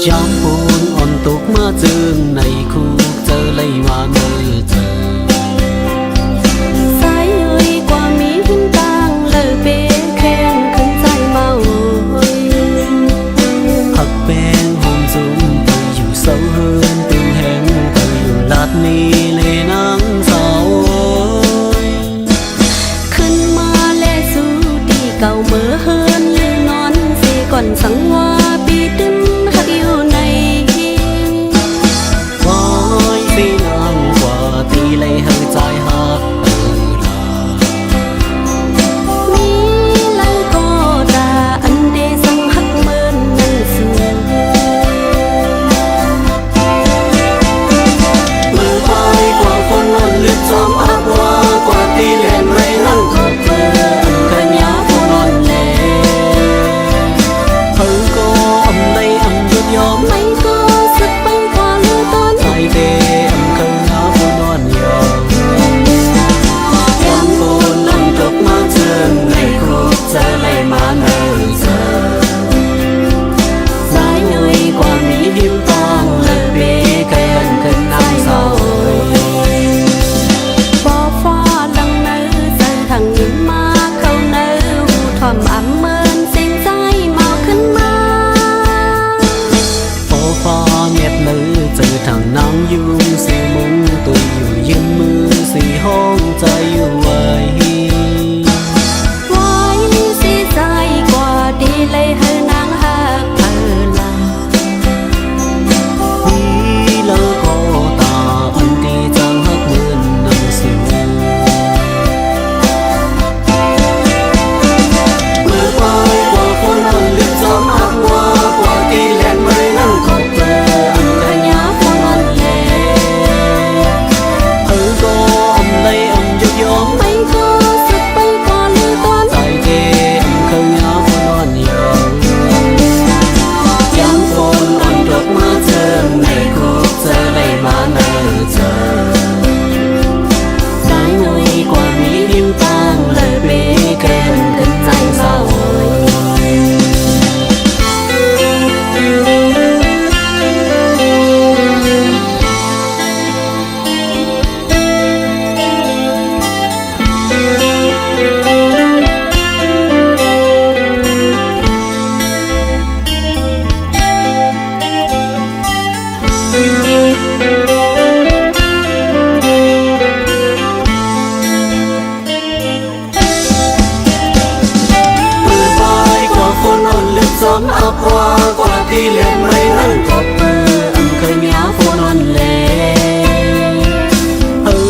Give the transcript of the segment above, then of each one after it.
ย้ำปูนอ่อนตกมาจึงในคูเจอเลยมาเมื่อเจอสายเอ่ยกว่ามีหินต่างเลิกเบแข้งขึ้นใจเมาหักแป้งหอมจุ่มไปอยู่เสาเฮือนติวแห้งไปอยู่ลาดนี้เลยนังเสาขึ้นมาแลสู่ที่เก่าเมื่อเฮือนลือนอนเสียก่อนสังวาปีตึมหักอยู่ในวายสีน้ำกว่าที่เลยเฮใจหักมีลังก็ตาอันเดสังหักเมินนั่งสู่มือไปกว่าฝนนั้นลึกจอมอับว่ากว่าที่เล่นไม่นั่งขอบเบื่อขยะฝนนอนเล่เฮาก็อำในอำหยุดยอมไม่ก็สึกไปกว่าลือตอนใจเดอำขยะฝนนอนยอมย้ำฝนลงตกมาเชิงในคุกเจอเลยมาเนิ่นเจอสายเหนื่อยกว่ามีหิมตองเลิกเบเกินขึ้นน้ำเศร้าบ่ฟ้าลังเนื้อใจทางยิ้มมาเข้าเนื้อหูทอมอ่ำเมินเสียงใจเมาขึ้นมาพอฟ้าเงียบเนื้อเจอทางน้ำยุ่งสีมุงตัวอยู่ยืมมือสีห้องใจอยู่ไว้ไว้สีใจกว่าดีเลยเฮอนางหักเธอลาพี่เลิกก็ตาอันที่จังหักเหมือนน้ำสูเมื่อไปกว่าฝนนั้นลึกจอมอับว่ากว่าที่เล่นไม่นั่งขอบเบื่อขยะฝนนอนเล่ก็อำเลยอำหยุดยอมไม่ก็สึกไปกว่าลือตอนใจเดอำขยะฝนนอนยอมย้ำฝนอ่อนตกมาเชิงในคุกเจอเลยมาเนิ่นเจอสายหน่อยกว่ามีหิมตางเลยเบเกินขึ้นใจเศร้าจอมอับว่ากว่าที่เล่นไม่นั่งขอบเบื่ออำขยะฝนนอนเล่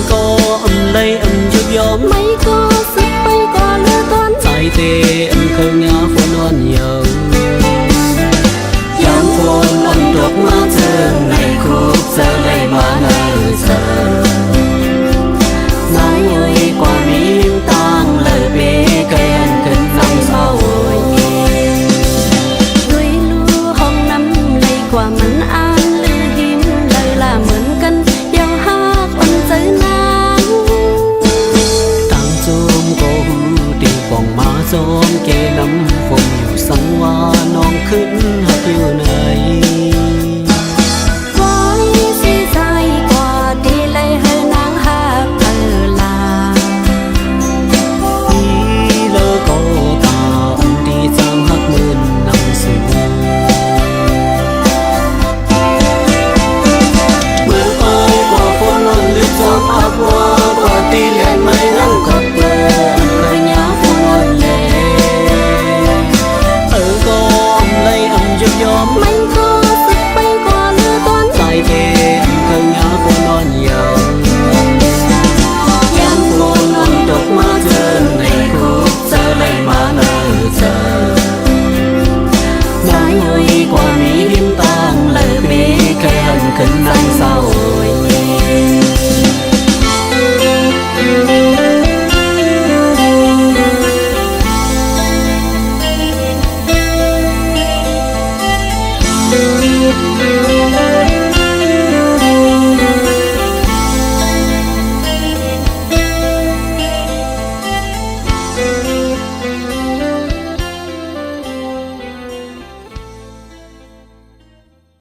ก็อำเลยอำหยุดยอมไม่ก็สึกไปกว่าลือตอนใจเตอำขยะฝนนอนยอมย้ำฝนอ่อนตกมาเชิงในคุกเจอเลยมาเนิ่นเจอสายเหนื่อยกว่ามีหิมตางเลยเบเกินขึ้นน้ำเศร้ากว่ามันอ่านลือหิมเลยล่ะเหมือนกันเดี๋ยวหากมันเจอนางตั้งโจมก็หูตีป่องมาโจมเกน้ำฝนอยู่สังวาน้องขึ้นหักอยู่เน